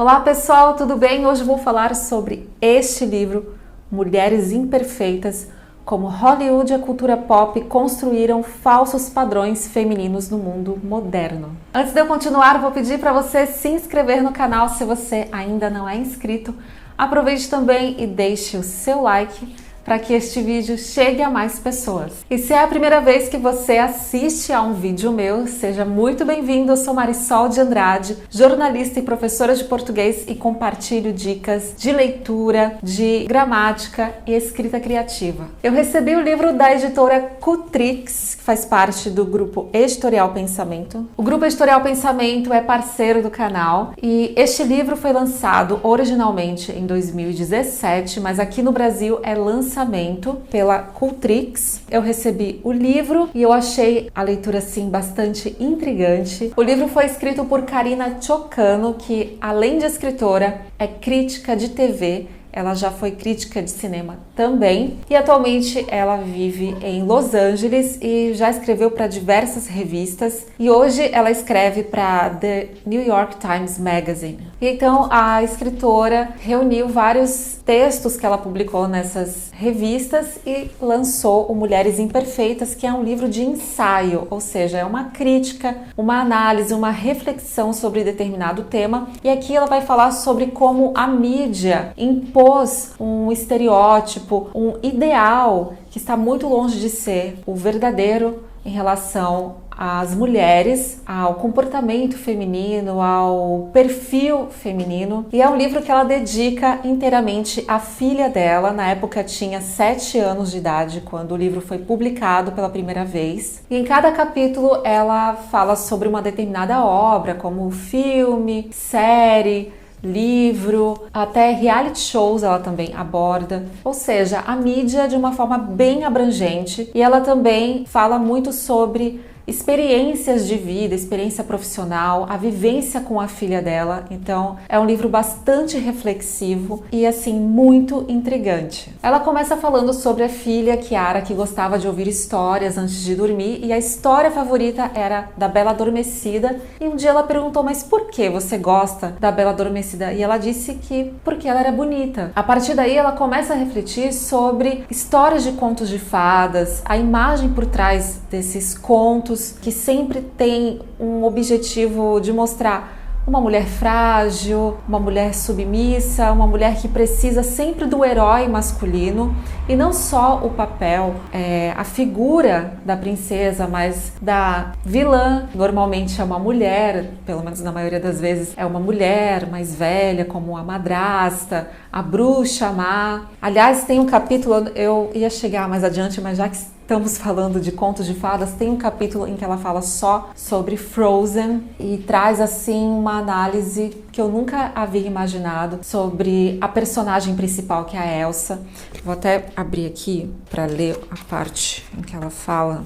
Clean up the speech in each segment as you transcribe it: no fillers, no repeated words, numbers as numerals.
Olá pessoal, tudo bem? Hoje vou falar sobre este livro, Mulheres Imperfeitas, como Hollywood e a cultura pop construíram falsos padrões femininos no mundo moderno. Antes de eu continuar, vou pedir para você se inscrever no canal se você ainda não é inscrito. Aproveite também e deixe o seu like para que este vídeo chegue a mais pessoas. E se é a primeira vez que você assiste a um vídeo meu, seja muito bem-vindo. Eu sou Marisol de Andrade, jornalista e professora de português e compartilho dicas de leitura, de gramática e escrita criativa. Eu recebi o livro da editora Cutrix, que faz parte do grupo Editorial Pensamento. O grupo Editorial Pensamento é parceiro do canal e este livro foi lançado originalmente em 2017, mas aqui no Brasil é lançamento pela Cutrix. Eu recebi o livro e eu achei a leitura assim bastante intrigante. O livro foi escrito por Karina Ciocanu, que além de escritora é crítica de TV. Ela já foi crítica de cinema também e atualmente ela vive em Los Angeles e já escreveu para diversas revistas e hoje ela escreve para The New York Times Magazine. E então a escritora reuniu vários textos que ela publicou nessas revistas e lançou o Mulheres Imperfeitas, que é um livro de ensaio, ou seja, é uma crítica, uma análise, uma reflexão sobre determinado tema. E aqui ela vai falar sobre como a mídia impôs um estereótipo, um ideal que está muito longe de ser o verdadeiro em relação às mulheres, ao comportamento feminino, ao perfil feminino. E é um livro que ela dedica inteiramente à filha dela. Na época tinha 7 anos de idade quando o livro foi publicado pela primeira vez. E em cada capítulo ela fala sobre uma determinada obra, como filme, série, livro, até reality shows ela também aborda, ou seja, a mídia de uma forma bem abrangente. E ela também fala muito sobre experiências de vida, experiência profissional, a vivência com a filha dela. Então é um livro bastante reflexivo e assim muito intrigante. Ela começa falando sobre a filha Chiara, que gostava de ouvir histórias antes de dormir, e a história favorita era da Bela Adormecida. E um dia ela perguntou: mas por que você gosta da Bela Adormecida? E ela disse que porque ela era bonita. A partir daí ela começa a refletir sobre histórias de contos de fadas, a imagem por trás desses contos que sempre tem um objetivo de mostrar uma mulher frágil, uma mulher submissa, uma mulher que precisa sempre do herói masculino, e não só o papel, a figura da princesa, mas da vilã. Normalmente é uma mulher, pelo menos na maioria das vezes é uma mulher mais velha, como a madrasta, a bruxa má. Aliás, tem um capítulo, eu ia chegar mais adiante, mas já que estamos falando de contos de fadas, tem um capítulo em que ela fala só sobre Frozen e traz assim uma análise que eu nunca havia imaginado sobre a personagem principal, que é a Elsa. Vou até abrir aqui para ler a parte em que ela fala.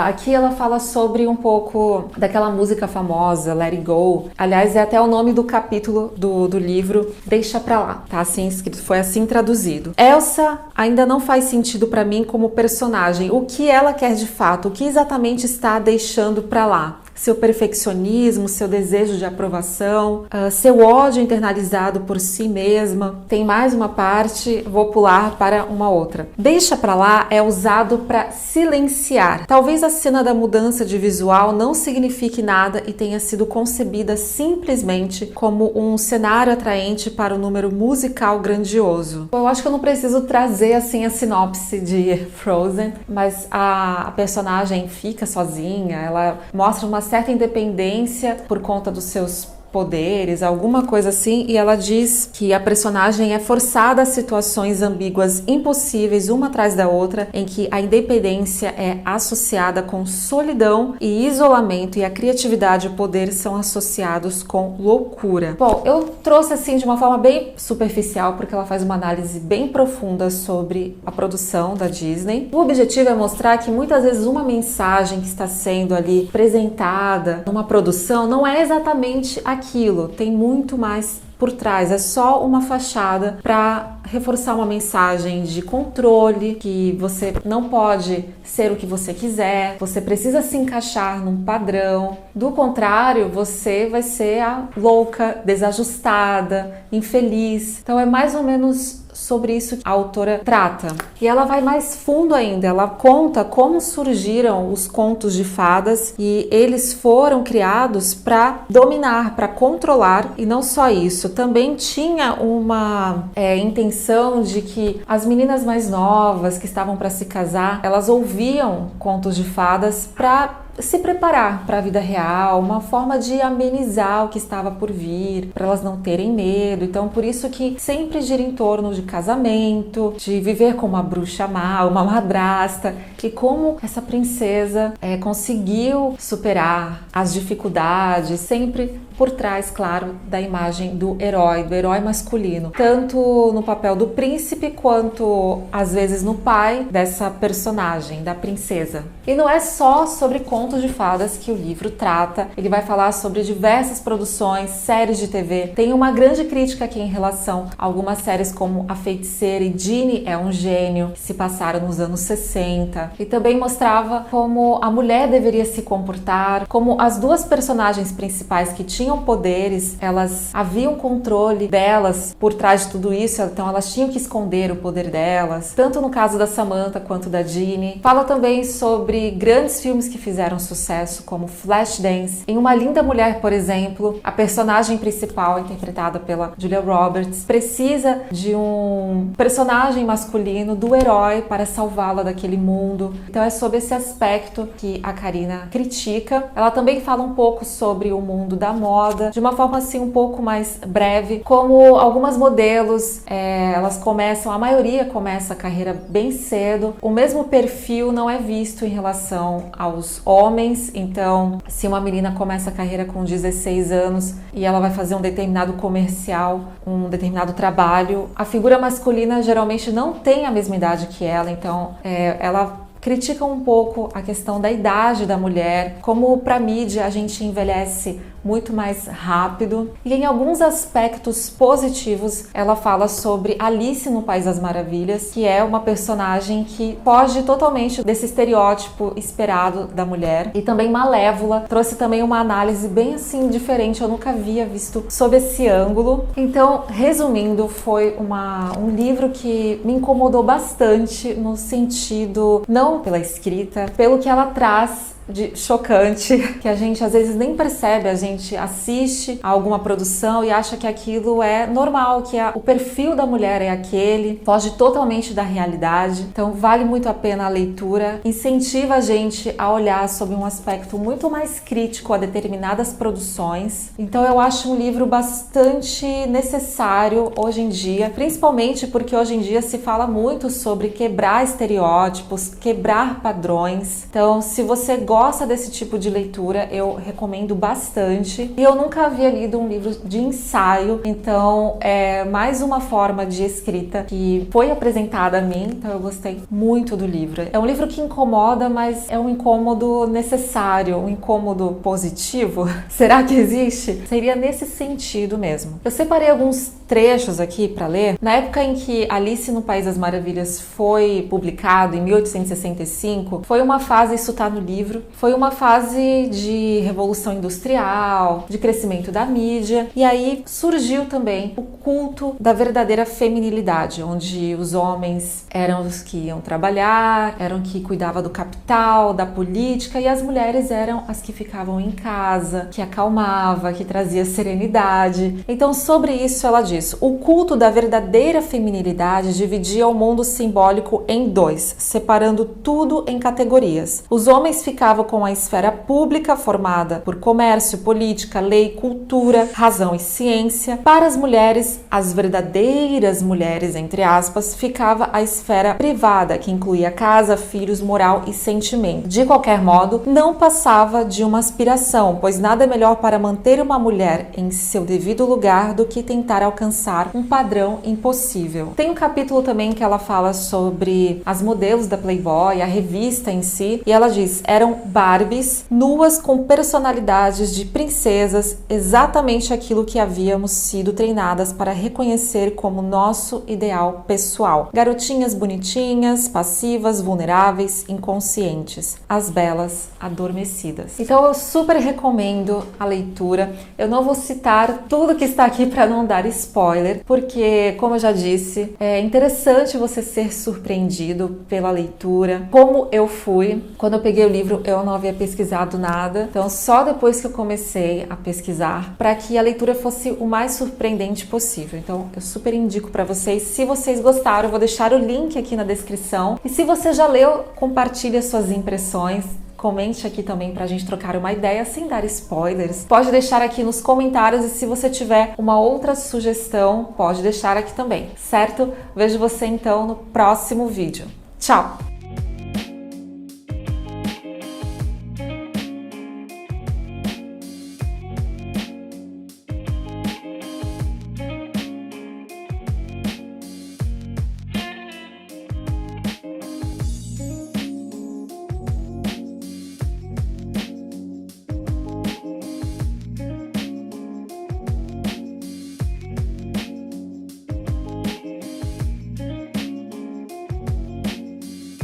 Aqui ela fala sobre um pouco daquela música famosa, Let It Go. Aliás, é até o nome do capítulo do livro, Deixa Pra Lá, tá assim escrito, foi assim traduzido. Elsa ainda não faz sentido para mim como personagem. O que ela quer de fato? O que exatamente está deixando pra lá? Seu perfeccionismo, seu desejo de aprovação, seu ódio internalizado por si mesma. Tem mais uma parte, vou pular para uma outra. Deixa pra lá é usado para silenciar. Talvez a cena da mudança de visual não signifique nada e tenha sido concebida simplesmente como um cenário atraente para um número musical grandioso. Eu acho que eu não preciso trazer assim a sinopse de Frozen, mas a personagem fica sozinha, ela mostra uma certa independência por conta dos seus poderes, alguma coisa assim, e ela diz que a personagem é forçada a situações ambíguas impossíveis, uma atrás da outra, em que a independência é associada com solidão e isolamento, e a criatividade e o poder são associados com loucura. Bom, eu trouxe assim de uma forma bem superficial, porque ela faz uma análise bem profunda sobre a produção da Disney. O objetivo é mostrar que muitas vezes uma mensagem que está sendo ali apresentada numa produção não é exatamente aquilo, tem muito mais por trás, é só uma fachada para reforçar uma mensagem de controle, que você não pode ser o que você quiser, você precisa se encaixar num padrão. Do contrário, você vai ser a louca, desajustada, infeliz. Então é mais ou menos sobre isso que a autora trata. E ela vai mais fundo ainda, ela conta como surgiram os contos de fadas e eles foram criados para dominar, para controlar, e não só isso, também tinha uma intenção de que as meninas mais novas que estavam para se casar, elas ouviam contos de fadas para se preparar para a vida real, uma forma de amenizar o que estava por vir, para elas não terem medo. Então, por isso que sempre gira em torno de casamento, de viver com uma bruxa má, uma madrasta, e como essa princesa conseguiu superar as dificuldades, sempre por trás, claro, da imagem do herói masculino, tanto no papel do príncipe quanto às vezes no pai dessa personagem, da princesa. E não é só sobre contos de fadas que o livro trata, ele vai falar sobre diversas produções, séries de TV. Tem uma grande crítica aqui em relação a algumas séries como A Feiticeira e Ginny é um Gênio, que se passaram nos anos 60, e também mostrava como a mulher deveria se comportar, como as duas personagens principais que tinham poderes, elas haviam controle delas por trás de tudo isso, então elas tinham que esconder o poder delas, tanto no caso da Samantha quanto da Ginny. Fala também sobre grandes filmes que fizeram sucesso, como Flashdance. Em Uma Linda Mulher, por exemplo, a personagem principal, interpretada pela Julia Roberts, precisa de um personagem masculino, do herói, para salvá-la daquele mundo. Então é sobre esse aspecto que a Karina critica. Ela também fala um pouco sobre o mundo da moda, de uma forma assim um pouco mais breve, como algumas modelos, a maioria começa a carreira bem cedo. O mesmo perfil não é visto em relação aos homens, então se uma menina começa a carreira com 16 anos e ela vai fazer um determinado comercial, um determinado trabalho, a figura masculina geralmente não tem a mesma idade que ela, então ela critica um pouco a questão da idade da mulher, como para a mídia a gente envelhece muito mais rápido. E em alguns aspectos positivos, ela fala sobre Alice no País das Maravilhas, que é uma personagem que foge totalmente desse estereótipo esperado da mulher. E também Malévola trouxe também uma análise bem assim diferente, eu nunca havia visto sob esse ângulo. Então, resumindo, foi um livro que me incomodou bastante no sentido, não pela escrita, pelo que ela traz de chocante, que a gente às vezes nem percebe, a gente assiste a alguma produção e acha que aquilo é normal, que o perfil da mulher é aquele, foge totalmente da realidade. Então vale muito a pena a leitura, incentiva a gente a olhar sob um aspecto muito mais crítico a determinadas produções. Então eu acho um livro bastante necessário hoje em dia, principalmente porque hoje em dia se fala muito sobre quebrar estereótipos, quebrar padrões. Então se você gosta desse tipo de leitura, eu recomendo bastante. E eu nunca havia lido um livro de ensaio, então é mais uma forma de escrita que foi apresentada a mim, então eu gostei muito do livro. É um livro que incomoda, mas é um incômodo necessário, um incômodo positivo. Será que existe? Seria nesse sentido mesmo. Eu separei alguns trechos aqui para ler. Na época em que Alice no País das Maravilhas foi publicado, em 1865, foi uma fase, isso tá no livro, foi uma fase de revolução industrial, de crescimento da mídia, e aí surgiu também o culto da verdadeira feminilidade, onde os homens eram os que iam trabalhar, eram que cuidavam do capital, da política, e as mulheres eram as que ficavam em casa, que acalmava, que trazia serenidade. Então, sobre isso ela diz: o culto da verdadeira feminilidade dividia o mundo simbólico em dois, separando tudo em categorias. Os homens ficavam com a esfera pública formada por comércio, política, lei, cultura, razão e ciência. Para as mulheres, as verdadeiras mulheres, entre aspas, ficava a esfera privada, que incluía casa, filhos, moral e sentimento. De qualquer modo, não passava de uma aspiração, pois nada é melhor para manter uma mulher em seu devido lugar do que tentar alcançar um padrão impossível. Tem um capítulo também que ela fala sobre as modelos da Playboy, a revista em si, e ela diz: eram Barbies nuas com personalidades de princesas, exatamente aquilo que havíamos sido treinadas para reconhecer como nosso ideal pessoal. Garotinhas bonitinhas, passivas, vulneráveis, inconscientes, as belas adormecidas. Então eu super recomendo a leitura. Eu não vou citar tudo que está aqui para não dar spoiler, porque, como eu já disse, é interessante você ser surpreendido pela leitura. Como eu fui, quando eu peguei o livro, eu não havia pesquisado nada, então só depois que eu comecei a pesquisar, para que a leitura fosse o mais surpreendente possível. Então eu super indico para vocês. Se vocês gostaram, eu vou deixar o link aqui na descrição. E se você já leu, compartilhe as suas impressões. Comente aqui também pra gente trocar uma ideia sem dar spoilers. Pode deixar aqui nos comentários e se você tiver uma outra sugestão, pode deixar aqui também, certo? Vejo você então no próximo vídeo. Tchau!